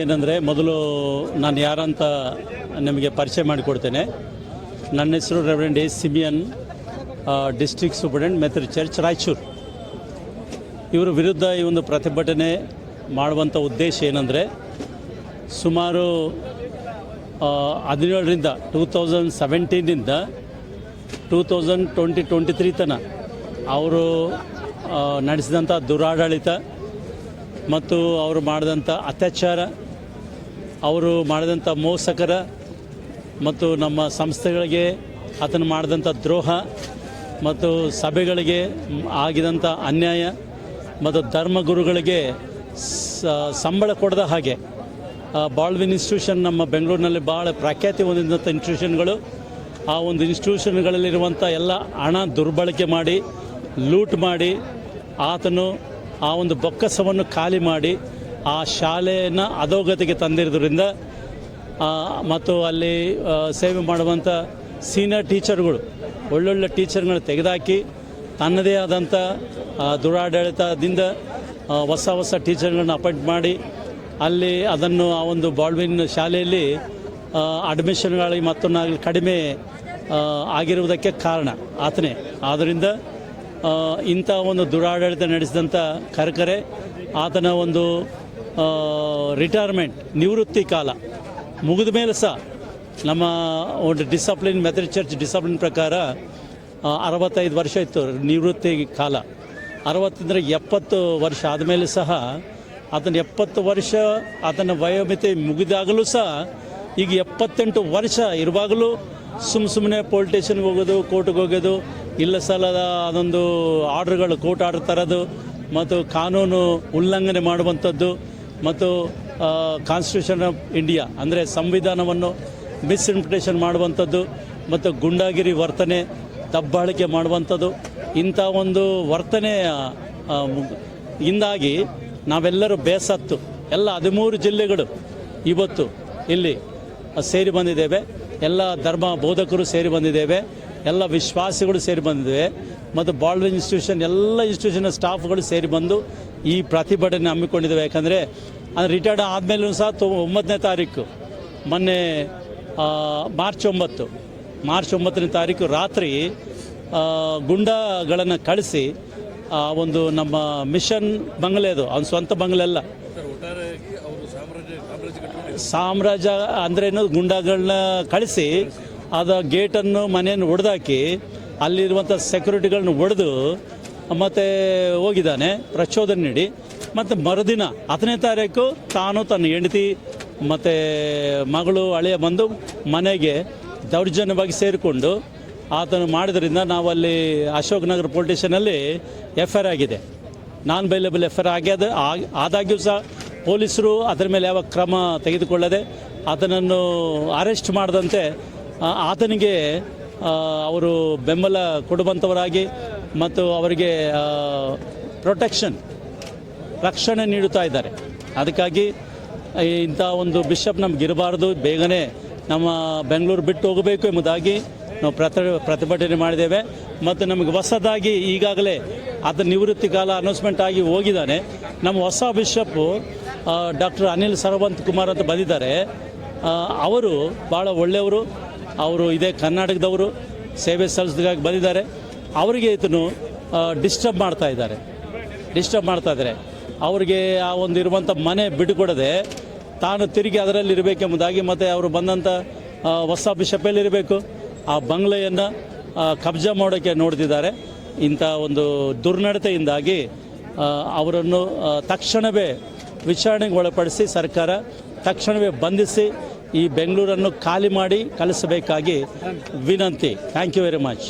ಏನಂದರೆ ಮೊದಲು ನಾನು ಯಾರಂತ ನಿಮಗೆ ಪರಿಚಯ ಮಾಡಿಕೊಡ್ತೇನೆ. ನನ್ನ ಹೆಸರು reverend A Simeon, district superintendent method church Raichur. ಇವರ ವಿರುದ್ಧ ಈ ಒಂದು ಪ್ರತಿಭಟನೆ ಮಾಡುವಂಥ ಉದ್ದೇಶ ಏನಂದರೆ, ಸುಮಾರು 17ರಿಂದ 2017 2023 ತನಕ ಅವರು ನಡೆಸಿದಂಥ ದುರಾಡಳಿತ ಮತ್ತು ಅವರು ಮಾಡಿದಂಥ ಅತ್ಯಾಚಾರ, ಅವರು ಮಾಡಿದಂಥ ಮೋಸಕರ ಮತ್ತು ನಮ್ಮ ಸಂಸ್ಥೆಗಳಿಗೆ ಆತನು ಮಾಡಿದಂಥ ದ್ರೋಹ ಮತ್ತು ಸಭೆಗಳಿಗೆ ಆಗಿದಂಥ ಅನ್ಯಾಯ ಮತ್ತು ಧರ್ಮಗುರುಗಳಿಗೆ ಸಂಬಳ ಕೊಡದ ಹಾಗೆ ಬಾಲ್ವಿನ್ ಇನ್ಸ್ಟಿಟ್ಯೂಷನ್ ನಮ್ಮ ಬೆಂಗಳೂರಿನಲ್ಲಿ ಭಾಳ ಪ್ರಖ್ಯಾತಿ ಹೊಂದಿದಂಥ ಇನ್ಸ್ಟಿಟ್ಯೂಷನ್ಗಳು, ಆ ಒಂದು ಇನ್ಸ್ಟಿಟ್ಯೂಷನ್ಗಳಲ್ಲಿರುವಂಥ ಎಲ್ಲ ಹಣ ದುರ್ಬಳಕೆ ಮಾಡಿ ಲೂಟ್ ಮಾಡಿ ಆತನು ಆ ಒಂದು ಬೊಕ್ಕಸವನ್ನು ಖಾಲಿ ಮಾಡಿ ಆ ಶಾಲೆಯನ್ನು ಅಧೋಗತಿಗೆ ತಂದಿರೋದ್ರಿಂದ ಮತ್ತು ಅಲ್ಲಿ ಸೇವೆ ಮಾಡುವಂಥ ಸೀನಿಯರ್ ಟೀಚರ್ಗಳು, ಒಳ್ಳೊಳ್ಳೆ ಟೀಚರ್ಗಳನ್ನ ತೆಗೆದುಹಾಕಿ ತನ್ನದೇ ಆದಂಥ ದುರಾಡಳಿತದಿಂದ ಹೊಸ ಟೀಚರ್ಗಳನ್ನ ಅಪಾಯಿಂಟ್ ಮಾಡಿ ಅಲ್ಲಿ ಅದನ್ನು ಆ ಒಂದು ಬಾಲ್ವಿನ್ ಶಾಲೆಯಲ್ಲಿ ಅಡ್ಮಿಷನ್ಗಳಿಗೆ ಮತ್ತೊಂದಾಗಲಿ ಕಡಿಮೆ ಆಗಿರುವುದಕ್ಕೆ ಕಾರಣ ಆತನೇ. ಆದ್ದರಿಂದ ಇಂಥ ಒಂದು ದುರಾಡಳಿತ ನಡೆಸಿದಂಥ ಕರಕರೆ ಆತನ ಒಂದು ರಿಟೈರ್ಮೆಂಟ್ ನಿವೃತ್ತಿ ಕಾಲ ಮುಗಿದ ಮೇಲೆ ಸಹ ನಮ್ಮ ಒಂದು ಡಿಸಿಪ್ಲಿನ್ ಮೆಥಡ್ ಚರ್ಚ್ ಡಿಸಿಪ್ಲಿನ್ ಪ್ರಕಾರ 65 ವರ್ಷ ಇತ್ತು ನಿವೃತ್ತಿ ಕಾಲ. 60 70 ವರ್ಷ ಆದಮೇಲೆ ಸಹ ಆತನ 70 ವರ್ಷ ಆತನ ವಯೋಮಿತಿ ಮುಗಿದಾಗಲೂ ಸಹ ಈಗ 78 ವರ್ಷ ಇರುವಾಗಲೂ ಸುಮ್ಮನೆ ಪೊಲೀಸ್ ಸ್ಟೇಷನ್ಗೆ ಹೋಗೋದು, ಕೋರ್ಟ್ಗೆ ಹೋಗೋದು, ಇಲ್ಲ ಸಲ್ಲದ ಅದೊಂದು ಆರ್ಡ್ರ್ಗಳು, ಕೋರ್ಟ್ ಆರ್ಡ್ರ್ ತರೋದು ಮತ್ತು ಕಾನೂನು ಉಲ್ಲಂಘನೆ ಮಾಡುವಂಥದ್ದು ಮತ್ತು ಕಾನ್ಸ್ಟಿಟ್ಯೂಷನ್ ಆಫ್ ಇಂಡಿಯಾ ಅಂದರೆ ಸಂವಿಧಾನವನ್ನು ಮಿಸ್ಇಂಟರ್ಪ್ರಿಟೇಷನ್ ಮಾಡುವಂಥದ್ದು ಮತ್ತು ಗುಂಡಾಗಿರಿ ವರ್ತನೆ, ದಬ್ಬಾಳಿಕೆ ಮಾಡುವಂಥದ್ದು, ಇಂಥ ಒಂದು ವರ್ತನೆಯ ಇಂದಾಗಿ ನಾವೆಲ್ಲರೂ ಬೇಸತ್ತು ಎಲ್ಲ 13 ಜಿಲ್ಲೆಗಳು ಇವತ್ತು ಇಲ್ಲಿ ಸೇರಿ ಬಂದಿದ್ದೇವೆ. ಎಲ್ಲ ಧರ್ಮ ಬೋಧಕರು ಸೇರಿ ಬಂದಿದ್ದೇವೆ, ಎಲ್ಲ ವಿಶ್ವಾಸಿಗಳು ಸೇರಿ ಬಂದಿದ್ದೇವೆ ಮತ್ತು ಬಾಲ್ವಿನ್ ಇನ್ಸ್ಟಿಟ್ಯೂಷನ್ ಎಲ್ಲ ಇನ್ಸ್ಟಿಟ್ಯೂಷನ್ ಸ್ಟಾಫ್ಗಳು ಸೇರಿ ಬಂದು ಈ ಪ್ರತಿಭಟನೆ ಹಮ್ಮಿಕೊಂಡಿದ್ದೇವೆ. ಯಾಕಂದರೆ ಅದು ರಿಟೈರ್ಡ್ ಆದಮೇಲೂ ಸಹ 9ನೇ ತಾರೀಕು ಮೊನ್ನೆ ಮಾರ್ಚ್ 9ನೇ ತಾರೀಕು ರಾತ್ರಿ ಗುಂಡಗಳನ್ನು ಕಳಿಸಿ ಒಂದು ನಮ್ಮ ಮಿಷನ್ ಬಂಗಲೆ, ಅದು ಅವನ ಸ್ವಂತ ಬಂಗಲೆ ಅಲ್ಲ, ಸಾಮ್ರಾಜ್ಯ ಅಂದ್ರೇನು, ಗುಂಡಗಳನ್ನ ಕಳಿಸಿ ಅದು ಗೇಟನ್ನು ಮನೆಯನ್ನು ಒಡೆದಾಕಿ ಅಲ್ಲಿರುವಂಥ ಸೆಕ್ಯೂರಿಟಿಗಳನ್ನ ಒಡೆದು ಮತ್ತು ಹೋಗಿದ್ದಾನೆ, ಪ್ರಚೋದನೆ ನೀಡಿ. ಮತ್ತು ಮರುದಿನ 10ನೇ ತಾರೀಕು ತಾನು ತನ್ನ ಹೆಂಡತಿ ಮತ್ತು ಮಗಳು ಹಳೆಯ ಬಂದು ಮನೆಗೆ ದೌರ್ಜನ್ಯವಾಗಿ ಸೇರಿಕೊಂಡು ಆತನು ಮಾಡಿದ್ರಿಂದ ನಾವಲ್ಲಿ ಅಶೋಕ್ ನಗರ ಪೊಲೀಸ್ ಸ್ಟೇಷನಲ್ಲಿ FIR ಆಗಿದೆ, ನಾನ್ ಬೈಲೇಬಲ್ FIR ಆದಾಗ್ಯೂ ಸಹ ಪೊಲೀಸರು ಅದರ ಮೇಲೆ ಯಾವ ಕ್ರಮ ತೆಗೆದುಕೊಳ್ಳದೆ ಆತನನ್ನು ಅರೆಸ್ಟ್ ಮಾಡದಂತೆ ಆತನಿಗೆ ಅವರು ಬೆಂಬಲ ಕೊಡುವಂಥವರಾಗಿ ಮತ್ತು ಅವರಿಗೆ ರಕ್ಷಣೆ ನೀಡುತ್ತಾ ಇದ್ದಾರೆ. ಅದಕ್ಕಾಗಿ ಇಂಥ ಒಂದು ಬಿಷಪ್ ನಮಗಿರಬಾರ್ದು, ಬೇಗನೆ ನಮ್ಮ ಬೆಂಗಳೂರು ಬಿಟ್ಟು ಹೋಗಬೇಕು ಎಂಬುದಾಗಿ ನಾವು ಪ್ರತಿಭಟನೆ ಮಾಡಿದ್ದೇವೆ. ಮತ್ತು ನಮಗೆ ಹೊಸದಾಗಿ ಈಗಾಗಲೇ ಅದರ ನಿವೃತ್ತಿ ಕಾಲ ಅನೌನ್ಸ್ಮೆಂಟ್ ಆಗಿ ಹೋಗಿದ್ದಾನೆ. ನಮ್ಮ ಹೊಸ ಬಿಷಪ್ಪು ಡಾಕ್ಟರ್ ಅನಿಲ್ ಸರವಂತ್ ಕುಮಾರ್ ಅಂತ ಬಂದಿದ್ದಾರೆ. ಅವರು ಭಾಳ ಒಳ್ಳೆಯವರು, ಅವರು ಇದೇ ಕರ್ನಾಟಕದವರು, ಸೇವೆ ಸಲ್ಲಿಸೋದಕ್ಕಾಗಿ ಬಂದಿದ್ದಾರೆ. ಅವರಿಗೆ ಇದನ್ನು ಡಿಸ್ಟರ್ಬ್ ಮಾಡ್ತಾ ಇದ್ದಾರೆ. ಅವರಿಗೆ ಆ ಒಂದು ಇರುವಂಥ ಮನೆ ಬಿಟ್ಟುಕೊಡದೆ ತಾನು ತಿರುಗಿ ಅದರಲ್ಲಿ ಇರಬೇಕೆಂಬುದಾಗಿ, ಮತ್ತು ಅವರು ಬಂದಂಥ ಹೊಸ ಬಿಷಪ್ಪಲ್ಲಿರಬೇಕು, ಆ ಬಂಗ್ಲೆಯನ್ನು ಕಬ್ಜಾ ಮಾಡೋಕ್ಕೆ ನೋಡ್ತಿದ್ದಾರೆ. ಇಂಥ ಒಂದು ದುರ್ನಡತೆಯಿಂದಾಗಿ ಅವರನ್ನು ತಕ್ಷಣವೇ ವಿಚಾರಣೆಗೆ ಒಳಪಡಿಸಿ ಸರ್ಕಾರ ತಕ್ಷಣವೇ ಬಂಧಿಸಿ ಈ ಬೆಂಗಳೂರನ್ನು ಖಾಲಿ ಮಾಡಿ ಕಳಿಸಬೇಕಾಗಿ ವಿನಂತಿ. Thank you very much.